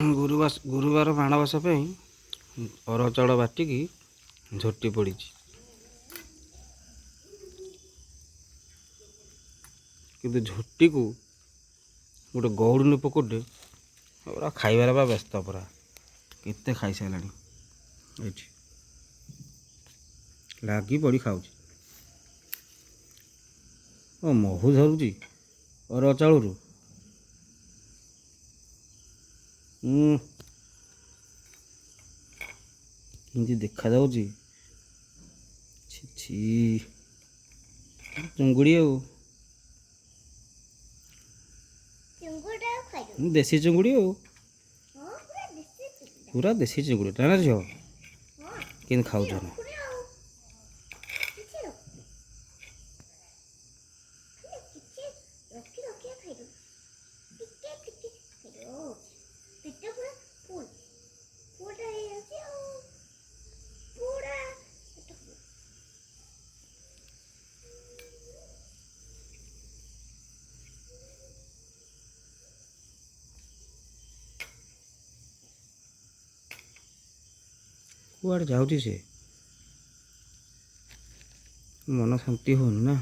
ଗୁରୁବାର ମାଣବସା ପାଇଁ ଅରୁଆ ଚାଉଳ ବାଟିକି ଝୋଟି ପଡ଼ିଛି, କିନ୍ତୁ ଝୋଟିକୁ ଗୋଟେ ଗଉଡ଼ୁନି ପୋକଟେ ପୁରା ଖାଇବାରେ ବା ବ୍ୟସ୍ତ, ପୁରା କେତେ ଖାଇସାରିଲାଣି। ଏଇଠି ଲାଗି ପଡ଼ି ଖାଉଛି। ମହୁ ଧରୁଛି ଅରୁଆ ଚାଉଳରୁ। ଏମିତି ଦେଖାଯାଉଛି। ଛି ଚୁଙ୍ଗୁଡ଼ି ଆଉ ଦେଶୀ ଚିଙ୍ଗୁଡ଼ି ଆଉ ପୁରା ଦେଶୀ ଚିଙ୍ଗୁଡ଼ି ନା ଝିଅ? କେମିତି ଖାଉଛ? କୁଆଡ଼େ ଯାଉଛି ସେ? ମନ ଶାନ୍ତି ହଉନି ନା?